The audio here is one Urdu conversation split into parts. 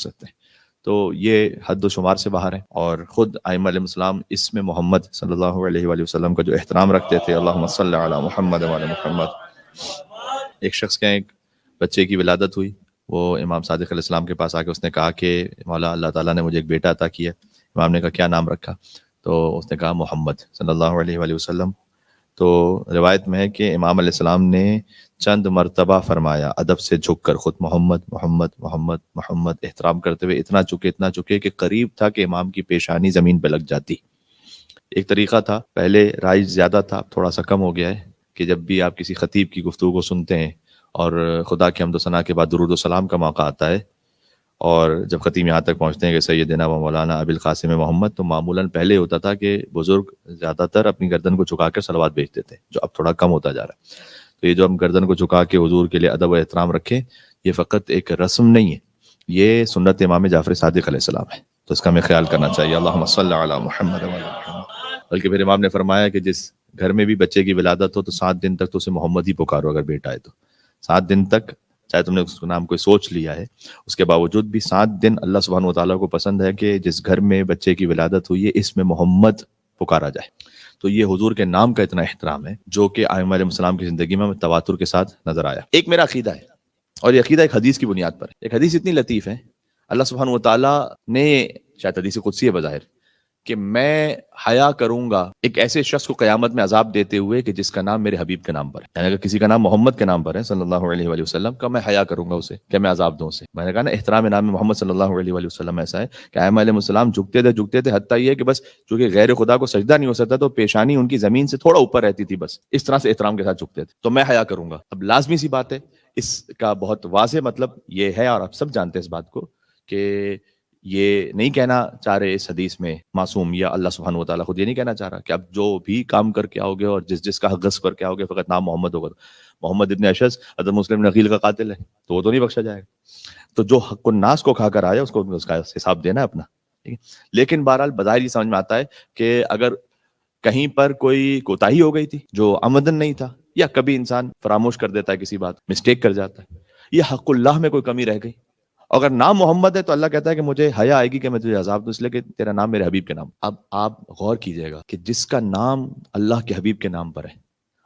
سکتے ہیں. تو یہ حد و شمار سے باہر ہیں. اور خود ائمہ علیہ السلام اس میں محمد صلی اللہ علیہ وآلہ وسلم کا جو احترام رکھتے تھے، اللہم صلی علی محمد وعلی محمد. ایک شخص کے ایک بچے کی ولادت ہوئی، وہ امام صادق علیہ السلام کے پاس آ کے اس نے کہا کہ مولا اللہ تعالیٰ نے مجھے ایک بیٹا عطا کیا. امام نے کہا کیا نام رکھا؟ تو اس نے کہا محمد صلی اللہ علیہ وآلہ وسلم. تو روایت میں ہے کہ امام علیہ السلام نے چند مرتبہ فرمایا ادب سے جھک کر خود محمد محمد محمد محمد، احترام کرتے ہوئے اتنا چکے کہ قریب تھا کہ امام کی پیشانی زمین پہ لگ جاتی. ایک طریقہ تھا، پہلے رائج زیادہ تھا، تھوڑا سا کم ہو گیا ہے، کہ جب بھی آپ کسی خطیب کی گفتگو کو سنتے ہیں اور خدا کے حمد و ثنا کے بعد درود و سلام کا موقع آتا ہے، اور جب خطیب یہاں تک پہنچتے ہیں کہ سیدنا و مولانا ابی القاسم محمد، تو معمولاً پہلے ہوتا تھا کہ بزرگ زیادہ تر اپنی گردن کو جھکا کر صلوات بھیجتے تھے، جو اب تھوڑا کم ہوتا جا رہا ہے. تو یہ جو ہم گردن کو جھکا کے حضور کے لیے ادب و احترام رکھیں، یہ فقط ایک رسم نہیں ہے، یہ سنت امام جعفر صادق علیہ السلام ہے. تو اس کا ہمیں خیال کرنا چاہیے. اللہم صلی علی محمد وعلی محمد. بلکہ پھر امام نے فرمایا کہ جس گھر میں بھی بچے کی ولادت ہو تو 7 دن تک تو اسے محمد ہی پکارو. اگر بیٹا ہے تو 7 دن تک، چاہے تم نے اس کا نام کوئی سوچ لیا ہے، اس کے باوجود بھی 7 دن اللہ سبحانہ وتعالیٰ کو پسند ہے کہ جس گھر میں بچے کی ولادت ہوئی ہے اس میں محمد پکارا جائے. تو یہ حضور کے نام کا اتنا احترام ہے جو کہ ائمہ علیہ السلام کی زندگی میں تواتر کے ساتھ نظر آیا. ایک میرا عقیدہ ہے، اور یہ عقیدہ ایک حدیث کی بنیاد پر ہے. ایک حدیث اتنی لطیف ہے، اللہ سبحانہ وتعالیٰ نے، شاید حدیث قدسی ہے بظاہر، کہ میں حیا کروں گا ایک ایسے شخص کو قیامت میں عذاب دیتے ہوئے کہ جس کا نام میرے حبیب کے نام پر ہے. یعنی اگر کسی کا نام محمد کے نام پر ہے صلی اللہ علیہ وآلہ وسلم کا، میں حیا کروں گا اسے کہ میں عذاب دوں اسے. میں نے کہا نا احترام نام محمد صلی اللہ علیہ وآلہ وسلم ایسا ہے کہ ائمہ علیہ السلام جھکتے تھے حتیٰ یہ کہ بس چونکہ غیر خدا کو سجدہ نہیں ہو سکتا تو پیشانی ان کی زمین سے تھوڑا اوپر رہتی تھی، بس اس طرح سے احترام کے ساتھ جھکتے تھے. تو میں حیا کروں گا. اب لازمی سی بات ہے، اس کا بہت واضح مطلب یہ ہے، اور آپ سب جانتے ہیں اس بات کو، کہ یہ نہیں کہنا چاہ رہے اس حدیث میں معصوم، یا اللہ سبحانہ وتعالیٰ خود یہ نہیں کہنا چاہ رہا کہ اب جو بھی کام کر کے آؤ گے اور جس کا حق غصب کر کے آؤ گے فقط نام محمد ہوگا. محمد ابن اشعث حضرت مسلم بن عقیل کا قاتل ہے، تو وہ تو نہیں بخشا جائے گا. تو جو حق الناس کو کھا کر آیا اس کو اس کا حساب دینا ہے اپنا. ٹھیک ہے، لیکن بہرحال بظاہر یہ سمجھ میں آتا ہے کہ اگر کہیں پر کوئی کوتاہی ہو گئی تھی جو عمدن نہیں تھا، یا کبھی انسان فراموش کر دیتا ہے کسی بات، مسٹیک کر جاتا ہے، یہ حق اللہ میں کوئی کمی رہ گئی، اگر نام محمد ہے تو اللہ کہتا ہے کہ مجھے حیا آئے گی کہ میں تجھے عذاب دوں، اس لیے کہ تیرا نام میرے حبیب کے نام. اب آپ غور کیجئے گا کہ جس کا نام اللہ کے حبیب کے نام پر ہے،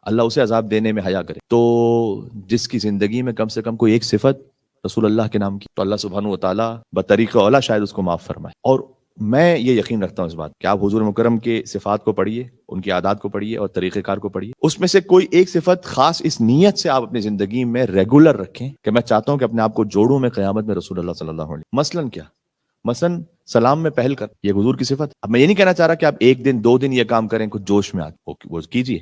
اللہ اسے عذاب دینے میں حیا کرے، تو جس کی زندگی میں کم سے کم کوئی ایک صفت رسول اللہ کے نام کی، تو اللہ سبحانہ وتعالیٰ بطریقہ اولا شاید اس کو معاف فرمائے. اور میں یہ یقین رکھتا ہوں اس بات کہ آپ حضور مکرم کے صفات کو پڑھیے، ان کی عادات کو پڑھیے اور طریقہ کار کو پڑھیے، اس میں سے کوئی ایک صفت خاص اس نیت سے آپ اپنی زندگی میں ریگولر رکھیں کہ میں چاہتا ہوں کہ اپنے آپ کو جوڑوں میں قیامت میں رسول اللہ صلی اللہ علیہ وسلم. مثلاً کیا؟ مثلاً سلام میں پہل کر، یہ حضور کی صفت. اب میں یہ نہیں کہنا چاہ رہا کہ آپ 1 دن 2 دن یہ کام کریں کچھ جوش میں وہ کیجیے،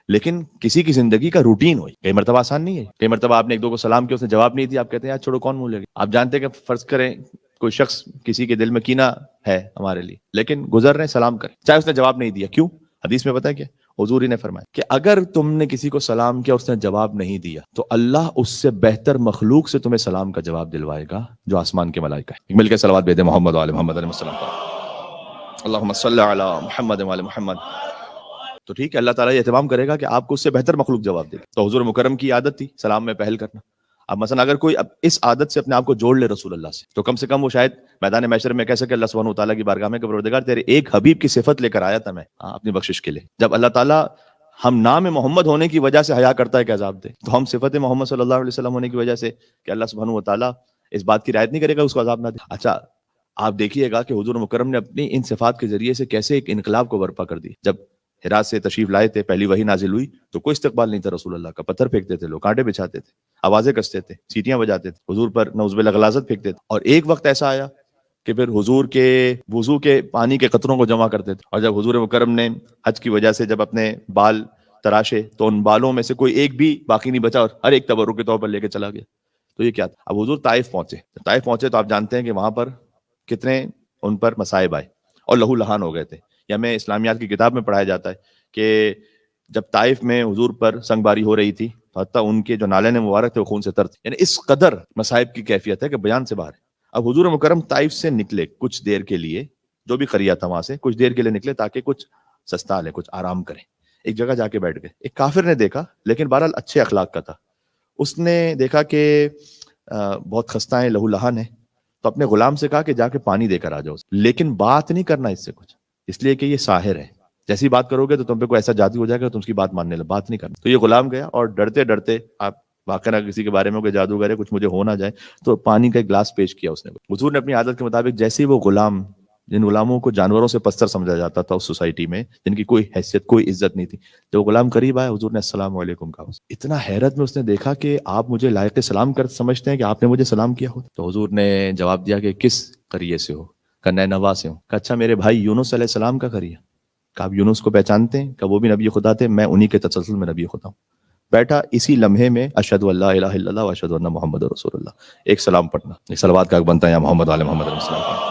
لیکن کسی کی زندگی کا روٹین ہوئی. کئی مرتبہ آسان نہیں ہے، کئی مرتبہ آپ نے 1 2 کو سلام کیا، اس نے جواب نہیں دیا، آپ کہتے ہیں یار چھوڑو کون منہ لے گا. آپ جانتے ہیں کہ فرض کریں کوئی شخص کسی کے دل میں کینہ ہے ہمارے لیے، لیکن گزر رہے سلام کریں، چاہے اس نے جواب نہیں دیا. کیوں؟ حدیث میں پتہ ہے کیا حضور ہی نے فرمایا کہ اگر تم نے کسی کو سلام کیا اس نے جواب نہیں دیا تو اللہ اس سے بہتر مخلوق سے تمہیں سلام کا جواب دلوائے گا جو آسمان کے ملائکہ ہے. مل کے صلوات بھیجیں محمد وعلی محمد علیہ السلام پر. اللہم صلی علی محمد وعلی محمد. تو ٹھیک ہے، اللہ تعالیٰ یہ اہتمام کرے گا کہ آپ کو اس سے بہتر مخلوق جواب دے گا. تو حضور مکرم کی عادت تھی سلام میں پہل کرنا. اب مثلا اگر کوئی اب اس عادت سے اپنے آپ کو جوڑ لے رسول اللہ سے، تو کم سے کم وہ شاید میدان محشر میں کہہ سکے اللہ سبحانہ وتعالیٰ کی بارگاہ میں کہ پروردگار تیرے ایک حبیب کی صفت لے کر آیا تھا میں اپنی بخشش کے لیے. جب اللہ تعالیٰ ہم نام محمد ہونے کی وجہ سے حیا کرتا ہے کہ عذاب دے، تو ہم صفت محمد صلی اللہ علیہ وسلم ہونے کی وجہ سے کہ اللہ سبحانہ وتعالیٰ اس بات کی رعایت نہیں کرے گا اس کو عذاب نہ دے. اچھا آپ دیکھیے گا کہ حضور مکرم نے اپنی ان صفات کے ذریعے سے کیسے ایک انقلاب کو برپا کر دی. جب حرا سے تشریف لائے تھے، پہلی وحی نازل ہوئی تو کوئی استقبال نہیں تھا رسول اللہ کا. پتھر پھینکتے تھے لوگ، کانٹے بچھاتے تھے، آوازیں کستے تھے، سیٹیاں بجاتے تھے، حضور پر نعوذ باللہ غلاظت پھینکتے تھے. اور ایک وقت ایسا آیا کہ پھر حضور کے وضو کے پانی کے قطروں کو جمع کرتے تھے. اور جب حضور مکرم نے حج کی وجہ سے جب اپنے بال تراشے تو ان بالوں میں سے کوئی ایک بھی باقی نہیں بچا اور ہر ایک تبرک کے طور پر لے کے چلا گیا. تو یہ کیا تھا؟ اب حضور طائف پہنچے تو آپ جانتے ہیں کہ وہاں پر کتنے ان پر مصائب آئے اور لہو لہان ہو گئے تھے. یا ہمیں اسلامیات کی کتاب میں پڑھایا جاتا ہے کہ جب طائف میں حضور پر سنگ باری ہو رہی تھی تو حتیٰ ان کے جو نالین مبارک تھے وہ خون سے تر تھے. یعنی اس قدر مصائب کی کیفیت ہے کہ بیان سے باہر ہے. اب حضور مکرم طائف سے نکلے کچھ دیر کے لیے، جو بھی قریہ تھا وہاں سے کچھ دیر کے لیے نکلے تاکہ کچھ سستا لیں، کچھ آرام کریں. ایک جگہ جا کے بیٹھ گئے. ایک کافر نے دیکھا، لیکن بہرحال اچھے اخلاق کا تھا، اس نے دیکھا کہ بہت خستہ ہیں، لہو لہان ہے، تو اپنے غلام سے کہا کہ جا کے پانی دے کر آ جاؤ، لیکن بات نہیں کرنا اس سے کچھ، اس لیے کہ یہ ساحر ہے، جیسی بات کرو گے تو تم پہ کوئی ایسا جادو ہو جائے گا تم اس کی بات ماننے لگے، بات نہیں کرنا۔ تو یہ غلام گیا اور ڈرتے ڈرتے، آپ واقعہ کسی کے بارے میں کوئی جادوگر ہے کچھ مجھے ہو نہ جائے، تو پانی کا ایک گلاس پیش کیا اس نے۔ حضور نے اپنی عادت کے مطابق جیسے ہی وہ غلام، جن غلاموں کو جانوروں سے پستر سمجھا جاتا تھا اس سوسائٹی میں، جن کی کوئی حیثیت کوئی عزت نہیں تھی، جب وہ غلام قریب آیا حضور نے السلام علیکم کہا۔ اتنا حیرت میں اس نے دیکھا کہ آپ مجھے لائق سلام کر سمجھتے ہیں کہ آپ نے مجھے سلام کیا ہو؟ تو حضور نے جواب دیا کہ کس قریے سے ہو؟ کہا نینوا سے ہوں۔ کہا اچھا میرے بھائی یونس علیہ السلام کا قریہ؟ کہ آپ یونس کو پہچانتے ہیں؟ کہ وہ بھی نبی خدا تھے، میں انہی کے تسلسل میں نبی خدا ہوں۔ بیٹھا اسی لمحے میں اشہد ان لا الہ الا اللہ و اشہد ان محمد رسول اللہ، ایک سلام پڑھنا، ایک صلوات کا حق بنتا ہے یا محمد علیہ محمد علیہ السلام۔